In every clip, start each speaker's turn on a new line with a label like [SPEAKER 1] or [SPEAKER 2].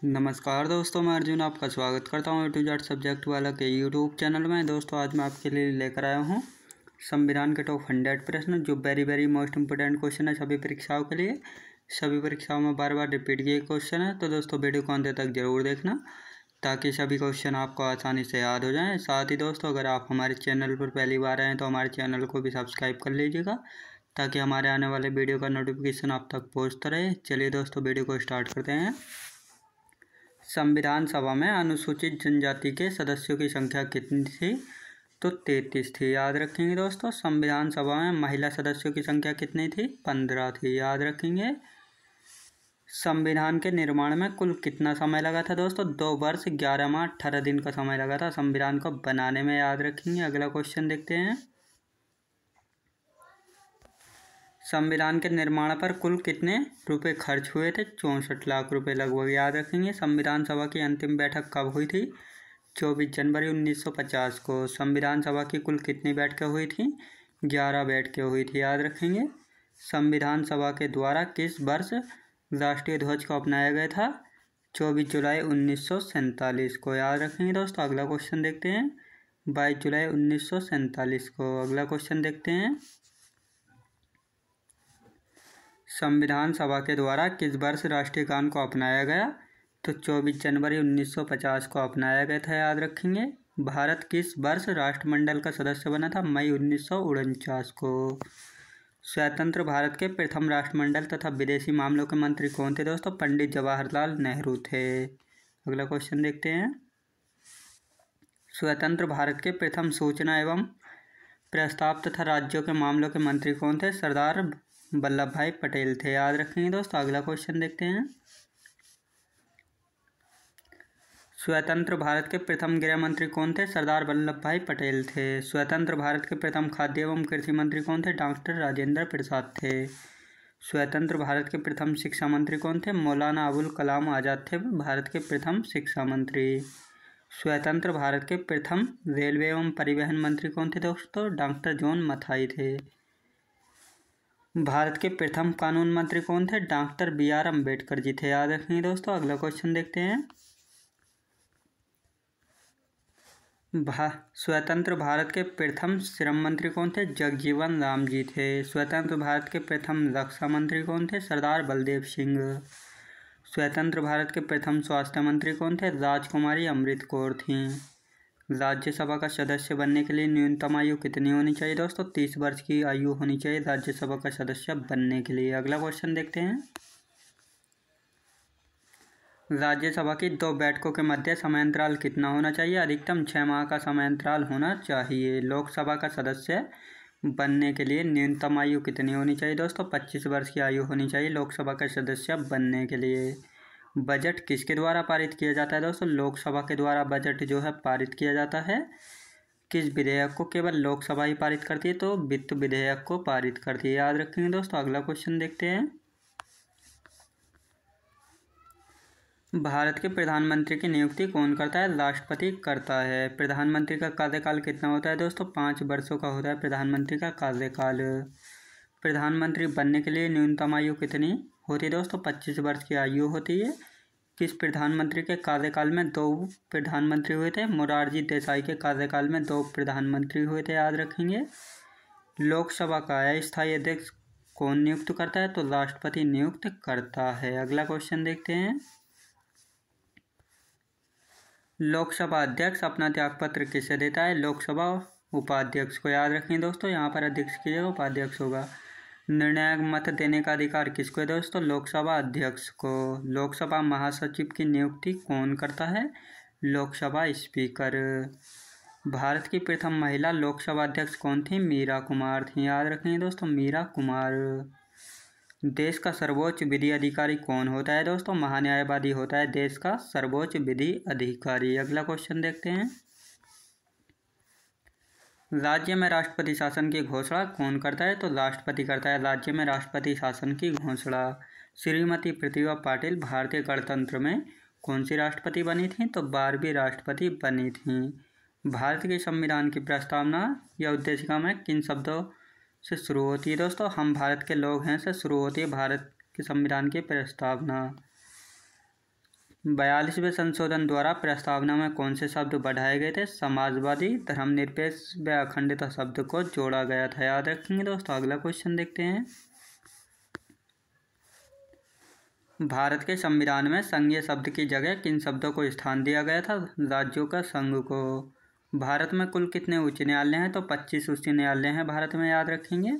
[SPEAKER 1] नमस्कार दोस्तों, मैं अर्जुन आपका स्वागत करता हूँ टू जेड सब्जेक्ट वाला के यूट्यूब चैनल में। दोस्तों आज मैं आपके लिए लेकर आया हूँ संविधान के टॉप 100 प्रश्न, जो वेरी मोस्ट इंपोर्टेंट क्वेश्चन है सभी परीक्षाओं के लिए। सभी परीक्षाओं में बार बार रिपीट किए क्वेश्चन है, तो दोस्तों वीडियो को अंत तक जरूर देखना ताकि सभी क्वेश्चन आपको आसानी से याद हो जाएँ। साथ ही दोस्तों, अगर आप हमारे चैनल पर पहली बार आए हैं तो हमारे चैनल को भी सब्सक्राइब कर लीजिएगा ताकि हमारे आने वाले वीडियो का नोटिफिकेशन आप तक पहुँचता रहे। चलिए दोस्तों, वीडियो को स्टार्ट करते हैं। संविधान सभा में अनुसूचित जनजाति के सदस्यों की संख्या कितनी थी? तो 33 थी। याद रखेंगे दोस्तों। संविधान सभा में महिला सदस्यों की संख्या कितनी थी? 15 थी। याद रखेंगे। संविधान के निर्माण में कुल कितना समय लगा था? दोस्तों 2 वर्ष 11 माह 18 दिन का समय लगा था संविधान को बनाने में। याद रखेंगे। अगला क्वेश्चन देखते हैं। संविधान के निर्माण पर कुल कितने रुपए खर्च हुए थे? 64 लाख रुपए लगभग। याद रखेंगे। संविधान सभा की अंतिम बैठक कब हुई थी? 24 जनवरी 1950 को। संविधान सभा की कुल कितनी बैठकें हुई थी? 11 बैठकें हुई थी। याद रखेंगे। संविधान सभा के द्वारा किस वर्ष राष्ट्रीय ध्वज को अपनाया गया था? 24 जुलाई 1947 को। याद रखेंगे दोस्तों। अगला क्वेश्चन देखते हैं। 22 जुलाई 1947 को। अगला क्वेश्चन देखते हैं। संविधान सभा के द्वारा किस वर्ष राष्ट्रीय गान को अपनाया गया? तो 24 जनवरी 1950 को अपनाया गया था। याद रखेंगे। भारत किस वर्ष राष्ट्रमंडल का सदस्य बना था? मई 1949 को। स्वतंत्र भारत के प्रथम राष्ट्रमंडल तथा विदेशी मामलों के मंत्री कौन थे? दोस्तों पंडित जवाहरलाल नेहरू थे। अगला क्वेश्चन देखते हैं। स्वतंत्र भारत के प्रथम सूचना एवं प्रस्ताव तथा राज्यों के मामलों के मंत्री कौन थे? सरदार वल्लभ भाई पटेल थे। याद रखेंगे दोस्तों। अगला क्वेश्चन देखते हैं। स्वतंत्र भारत के प्रथम गृह मंत्री कौन थे? सरदार वल्लभ भाई पटेल थे। स्वतंत्र भारत के प्रथम खाद्य एवं कृषि मंत्री कौन थे? डॉक्टर राजेंद्र प्रसाद थे। स्वतंत्र भारत के प्रथम शिक्षा मंत्री कौन थे? मौलाना अबुल कलाम आज़ाद थे भारत के प्रथम शिक्षा मंत्री। स्वतंत्र भारत के प्रथम रेलवे एवं परिवहन मंत्री कौन थे? दोस्तों डॉक्टर जॉन मथाई थे। भारत के प्रथम कानून मंत्री कौन थे? डॉक्टर BR अम्बेडकर जी थे। याद रखेंगे दोस्तों। अगला क्वेश्चन देखते हैं। स्वतंत्र भारत के प्रथम श्रम मंत्री कौन थे? जगजीवन राम जी थे। स्वतंत्र भारत के प्रथम रक्षा मंत्री कौन थे? सरदार बलदेव सिंह। स्वतंत्र भारत के प्रथम स्वास्थ्य मंत्री कौन थे? राजकुमारी अमृत कौर थीं। राज्यसभा का सदस्य बनने के लिए न्यूनतम आयु कितनी होनी चाहिए? दोस्तों 30 वर्ष की आयु होनी चाहिए राज्यसभा का सदस्य बनने के लिए। अगला क्वेश्चन देखते हैं। राज्यसभा की 2 बैठकों के मध्य समयांतराल कितना होना चाहिए? अधिकतम 6 माह का समयांतराल होना चाहिए। लोकसभा का सदस्य बनने के लिए न्यूनतम आयु कितनी होनी चाहिए? दोस्तों 25 वर्ष की आयु होनी चाहिए लोकसभा का सदस्य बनने के लिए। बजट किसके द्वारा पारित किया जाता है? दोस्तों लोकसभा के द्वारा बजट जो है पारित किया जाता है। किस विधेयक को केवल लोकसभा ही पारित करती है? तो वित्त विधेयक को पारित करती है। याद रखेंगे दोस्तों। अगला क्वेश्चन देखते हैं। भारत के प्रधानमंत्री की नियुक्ति कौन करता है? राष्ट्रपति करता है। प्रधानमंत्री का कार्यकाल कितना होता है? दोस्तों 5 वर्षों का होता है प्रधानमंत्री का कार्यकाल। प्रधानमंत्री बनने के लिए न्यूनतम आयु कितनी होती है? दोस्तों 25 वर्ष की आयु होती है। किस प्रधानमंत्री के कार्यकाल में 2 प्रधानमंत्री हुए थे? मोरारजी देसाई के कार्यकाल में 2 प्रधानमंत्री हुए थे। याद रखेंगे। लोकसभा का अस्थायी अध्यक्ष कौन नियुक्त करता है? तो राष्ट्रपति नियुक्त करता है। अगला क्वेश्चन देखते हैं। लोकसभा अध्यक्ष अपना त्यागपत्र किसे देता है? लोकसभा उपाध्यक्ष को। याद रखें दोस्तों। यहाँ पर अध्यक्ष की जगह उपाध्यक्ष होगा। निर्णायक मत देने का अधिकार किसको है? दोस्तों लोकसभा अध्यक्ष को। लोकसभा महासचिव की नियुक्ति कौन करता है? लोकसभा स्पीकर। भारत की प्रथम महिला लोकसभा अध्यक्ष कौन थी? मीरा कुमार थी। याद रखेंगे दोस्तों। मीरा कुमार। देश का सर्वोच्च विधि अधिकारी कौन होता है? दोस्तों महान्यायवादी होता है देश का सर्वोच्च विधि अधिकारी। अगला क्वेश्चन देखते हैं। राज्य में राष्ट्रपति शासन की घोषणा कौन करता है? तो राष्ट्रपति करता है राज्य में राष्ट्रपति शासन की घोषणा। श्रीमती प्रतिभा पाटिल भारतीय गणतंत्र में कौन सी राष्ट्रपति बनी थी? तो 12वीं राष्ट्रपति बनी थी। भारत के संविधान की प्रस्तावना या उद्देशिका में किन शब्दों से शुरू होती है? दोस्तों हम भारत के लोग हैं से शुरू होती है भारत के संविधान की प्रस्तावना। 42वें संशोधन द्वारा प्रस्तावना में कौन से शब्द बढ़ाए गए थे? समाजवादी, धर्मनिरपेक्ष व अखंडता शब्द को जोड़ा गया था। याद रखेंगे दोस्तों। अगला क्वेश्चन देखते हैं। भारत के संविधान में संघीय शब्द की जगह किन शब्दों को स्थान दिया गया था? राज्यों का संघ को। भारत में कुल कितने उच्च न्यायालय हैं? तो 25 उच्च न्यायालय हैं भारत में। याद रखेंगे।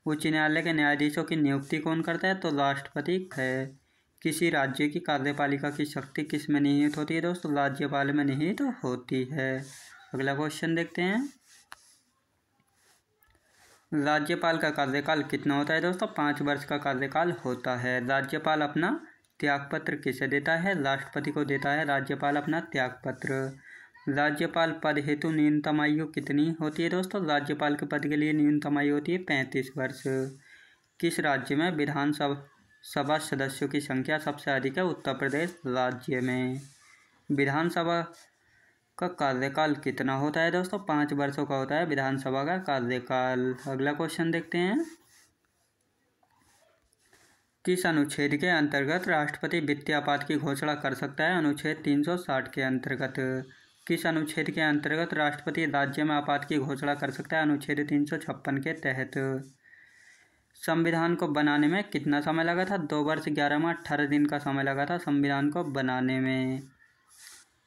[SPEAKER 1] उच्च न्यायालय के न्यायाधीशों की नियुक्ति कौन करता है? तो राष्ट्रपति है। किसी राज्य की कार्यपालिका की शक्ति किस में निहित होती है दोस्तों? राज्यपाल में निहित होती है। अगला क्वेश्चन देखते हैं। राज्यपाल का कार्यकाल कितना होता है दोस्तों? 5 वर्ष का कार्यकाल होता है। राज्यपाल अपना त्यागपत्र किसे देता है? राष्ट्रपति को देता है राज्यपाल अपना त्यागपत्र। राज्यपाल पद हेतु न्यूनतम आयु कितनी होती है दोस्तों? राज्यपाल के पद के लिए न्यूनतम आयु होती है 35 वर्ष। किस राज्य में विधानसभा सदस्यों की संख्या सबसे अधिक है? उत्तर प्रदेश राज्य में। विधानसभा का कार्यकाल कितना होता है दोस्तों? 5 वर्षों का होता है विधानसभा का कार्यकाल। अगला क्वेश्चन देखते हैं। किस अनुच्छेद के अंतर्गत राष्ट्रपति वित्तीय आपात की घोषणा कर सकता है? अनुच्छेद 360 के अंतर्गत। किस अनुच्छेद के अंतर्गत राष्ट्रपति राज्य में आपात की घोषणा कर सकता है? अनुच्छेद 356 के तहत। संविधान को बनाने में कितना समय लगा था? 2 वर्ष 11 माह 18 दिन का समय लगा था संविधान को बनाने में।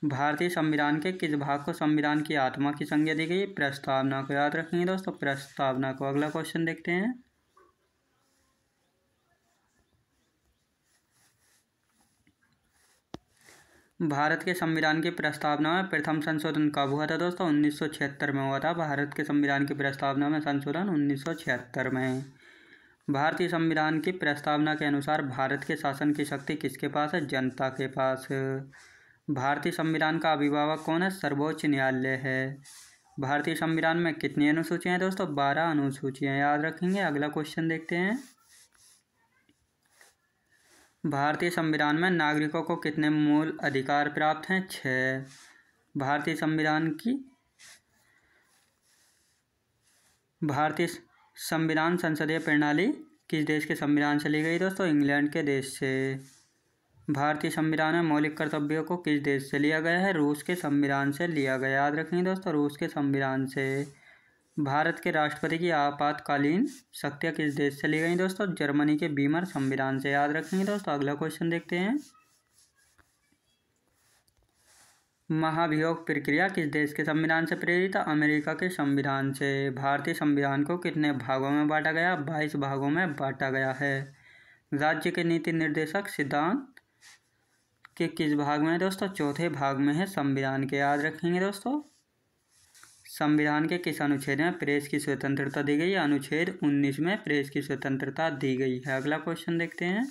[SPEAKER 1] भारतीय संविधान के किस भाग को संविधान की आत्मा की संज्ञा दी गई? प्रस्तावना को। याद रखेंगे दोस्तों, प्रस्तावना को। अगला क्वेश्चन देखते हैं। भारत के संविधान की प्रस्तावना में प्रथम संशोधन कब हुआ था दोस्तों? 1976 में हुआ था। भारत के संविधान की प्रस्तावना में संशोधन 1976 में। भारतीय संविधान की प्रस्तावना के अनुसार भारत के शासन की शक्ति किसके पास है? जनता के पास। भारतीय संविधान का अभिभावक कौन है? सर्वोच्च न्यायालय है। भारतीय संविधान में कितनी अनुसूचियां हैं दोस्तों? 12 अनुसूचियां। याद रखेंगे। अगला क्वेश्चन देखते हैं। भारतीय संविधान में नागरिकों को कितने मूल अधिकार प्राप्त हैं? 6। भारतीय संविधान संसदीय प्रणाली किस देश के संविधान से ली गई दोस्तों? इंग्लैंड के देश से। भारतीय संविधान में मौलिक कर्तव्यों को किस देश से लिया गया है? रूस के संविधान से लिया गया। याद रखेंगे दोस्तों, रूस के संविधान से। भारत के राष्ट्रपति की आपातकालीन शक्तियाँ किस देश से ली गई दोस्तों? जर्मनी के बीमर संविधान से। याद रखेंगे दोस्तों। अगला क्वेश्चन देखते हैं। महाभियोग प्रक्रिया किस देश के संविधान से प्रेरित है? अमेरिका के संविधान से। भारतीय संविधान को कितने भागों में बांटा गया? 22 भागों में बांटा गया है। राज्य के नीति निर्देशक सिद्धांत के किस भाग में है दोस्तों? चौथे भाग में है संविधान के। याद रखेंगे दोस्तों। संविधान के किस अनुच्छेद में प्रेस की स्वतंत्रता दी गई है? अनुच्छेद 19 में प्रेस की स्वतंत्रता दी गई है। अगला क्वेश्चन देखते हैं।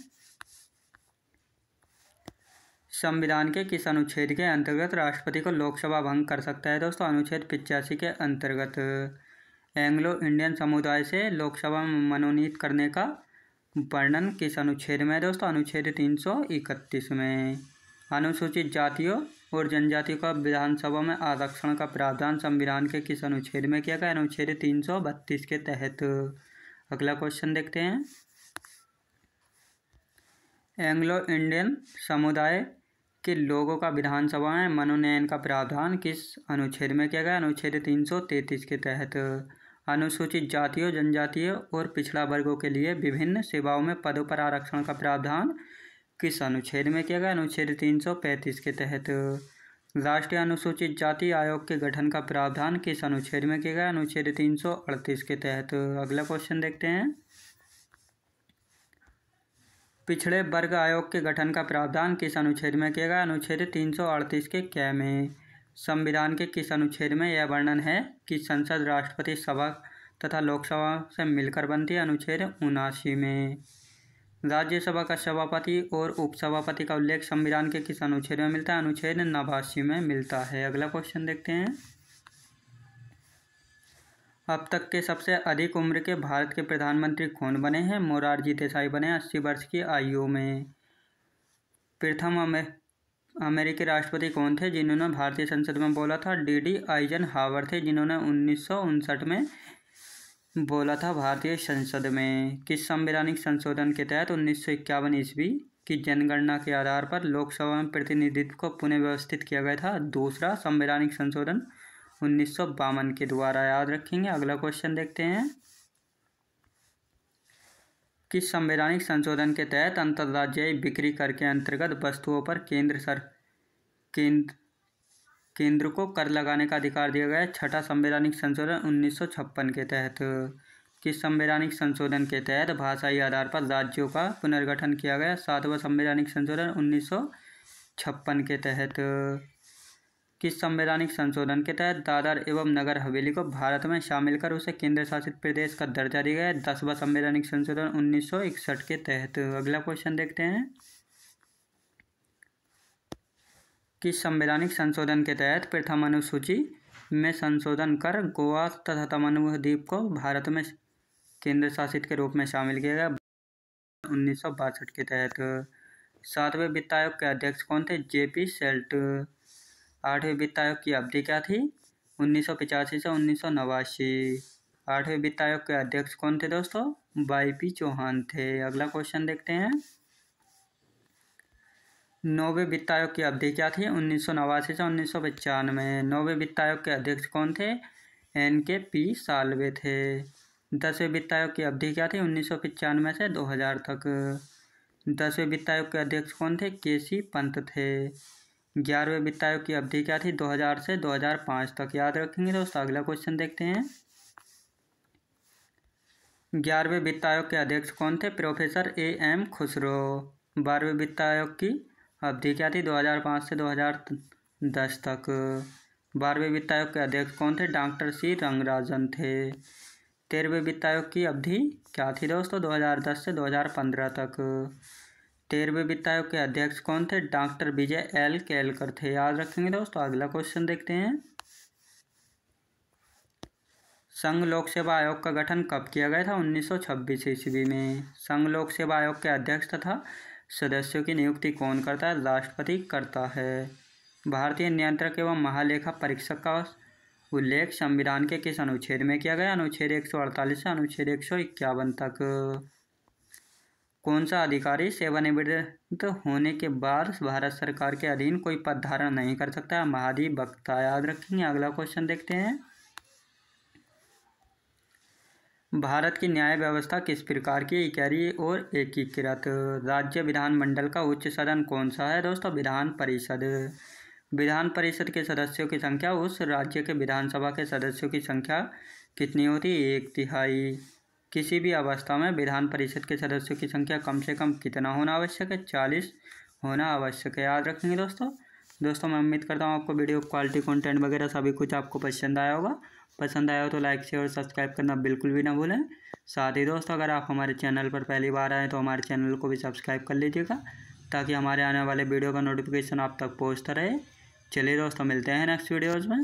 [SPEAKER 1] संविधान के किस अनुच्छेद के अंतर्गत राष्ट्रपति को लोकसभा भंग कर सकता है दोस्तों? अनुच्छेद 85 के अंतर्गत। एंग्लो इंडियन समुदाय से लोकसभा में मनोनीत करने का वर्णन किस अनुच्छेद में है दोस्तों? अनुच्छेद 331 में। अनुसूचित जातियों और जनजातियों का विधानसभा में आरक्षण का प्रावधान संविधान के किस अनुच्छेद में किया गया? अनुच्छेद 332 के तहत। अगला क्वेश्चन देखते हैं। एंग्लो इंडियन समुदाय के लोगों का विधानसभा में मनोनयन का प्रावधान किस अनुच्छेद में किया गया? अनुच्छेद 333 के तहत। अनुसूचित जातियों, जनजातियों और पिछड़ा वर्गों के लिए विभिन्न सेवाओं में पदों पर आरक्षण का प्रावधान किस अनुच्छेद में किया गया? अनुच्छेद 335 के तहत। राष्ट्रीय अनुसूचित जाति आयोग के गठन का प्रावधान किस अनुच्छेद में किया गया? अनुच्छेद 338 के तहत। अगला क्वेश्चन देखते हैं। पिछड़े वर्ग आयोग के गठन का प्रावधान किस अनुच्छेद में किया गया? अनुच्छेद 338 के क में। संविधान के किस अनुच्छेद में यह वर्णन है कि संसद राष्ट्रपति सभा तथा लोकसभा से मिलकर बनती है? अनुच्छेद 79 में। राज्यसभा का सभापति और उपसभापति का उल्लेख संविधान के किस अनुच्छेद में मिलता है? अनुच्छेद 89 में मिलता है। अगला क्वेश्चन देखते हैं। अब तक के सबसे अधिक उम्र के भारत के प्रधानमंत्री कौन बने हैं? मोरारजी देसाई बने 80 वर्ष की आयु में। प्रथम अमेरिकी राष्ट्रपति कौन थे जिन्होंने भारतीय संसद में बोला था? D.D. आइजनहावर थे, जिन्होंने 1959 में बोला था भारतीय संसद में। किस संवैधानिक संशोधन के तहत 1951 ईस्वी की जनगणना के आधार पर लोकसभा में प्रतिनिधित्व को पुनः व्यवस्थित किया गया था? दूसरा, संवैधानिक संशोधन 1952 के द्वारा। याद रखेंगे। अगला क्वेश्चन देखते हैं। किस संवैधानिक संशोधन के तहत अंतर्राज्यीय बिक्री कर के अंतर्गत वस्तुओं पर केंद्र को कर लगाने का अधिकार दिया गया है? छठा संवैधानिक संशोधन 1956 के तहत। किस संवैधानिक संशोधन के तहत भाषाई आधार पर राज्यों का पुनर्गठन किया गया? सातवां संवैधानिक संशोधन 1956 के तहत। किस संवैधानिक संशोधन के तहत दादर एवं नगर हवेली को भारत में शामिल कर उसे केंद्र शासित प्रदेश का दर्जा दिया गया? 10वां संवैधानिक संशोधन 1961 के तहत। अगला क्वेश्चन देखते हैं। किस संवैधानिक संशोधन के तहत प्रथम अनुसूची में संशोधन कर गोवा तथा दमन द्वीप को भारत में केंद्र शासित के रूप में शामिल किया गया? 1962 के तहत। 7वें वित्त आयोग के अध्यक्ष कौन थे? JP sailed. 8वें वित्त आयोग की अवधि क्या थी? 1985 से 1989। 8वें वित्त आयोग के अध्यक्ष कौन थे दोस्तों? वाईपी चौहान थे। अगला क्वेश्चन देखते हैं। 9वें वित्त आयोग की अवधि क्या थी? 1989 से 1995। 9वें वित्त आयोग के अध्यक्ष कौन थे? NKP साल्वे थे। 10वें वित्त आयोग की अवधि क्या थी? 1995 से 2000 तक। 10वें वित्त आयोग के अध्यक्ष कौन थे? KC पंत थे। 11वें वित्त आयोग की अवधि क्या थी? 2000 से 2005 तक। याद रखेंगे दोस्तों। अगला क्वेश्चन देखते हैं। 11वें वित्त आयोग के अध्यक्ष कौन थे? Professor AM Khusro. 12वें वित्त आयोग की अवधि क्या थी? 2005 से 2010 तक। 12वें वित्त आयोग के अध्यक्ष कौन थे? डॉक्टर C रंगराजन थे। 13वें वित्त आयोग की अवधि क्या थी दोस्तों? 2010 से 2015 तक। 13वें वित्त आयोग के अध्यक्ष कौन थे? डॉक्टर विजय L केलकर थे। याद रखेंगे दोस्तों। अगला क्वेश्चन देखते हैं। संघ लोक सेवा आयोग का गठन कब किया गया था? 1926 ईस्वी में। संघ लोक सेवा आयोग के अध्यक्ष तथा सदस्यों की नियुक्ति कौन करता है? राष्ट्रपति करता है। भारतीय नियंत्रक एवं महालेखा परीक्षक का उल्लेख संविधान के किस अनुच्छेद में किया गया? अनुच्छेद 148 से अनुच्छेद 151 तक। कौन सा अधिकारी सेवानिवृत्त होने के बाद भारत सरकार के अधीन कोई पद धारण नहीं कर सकता? महाधिवक्ता। याद रखेंगे। अगला क्वेश्चन देखते हैं। भारत की न्याय व्यवस्था किस प्रकार की? इकाई और एकीकृत। राज्य विधानमंडल का उच्च सदन कौन सा है दोस्तों? विधान परिषद। विधान परिषद के सदस्यों की संख्या उस राज्य के विधानसभा के सदस्यों की संख्या कितनी होती है? 1/3। किसी भी अवस्था में विधान परिषद के सदस्यों की संख्या कम से कम कितना होना आवश्यक है? 40 होना आवश्यक है। याद रखेंगे दोस्तों। मैं उम्मीद करता हूँ आपको वीडियो क्वालिटी कंटेंट वगैरह सभी कुछ आपको पसंद आया होगा। पसंद आया हो तो लाइक शेयर और सब्सक्राइब करना बिल्कुल भी ना भूलें। साथ ही दोस्तों, अगर आप हमारे चैनल पर पहली बार आए तो हमारे चैनल को भी सब्सक्राइब कर लीजिएगा ताकि हमारे आने वाले वीडियो का नोटिफिकेशन आप तक पहुँचता रहे। चलिए दोस्तों, मिलते हैं नेक्स्ट वीडियोज़ में।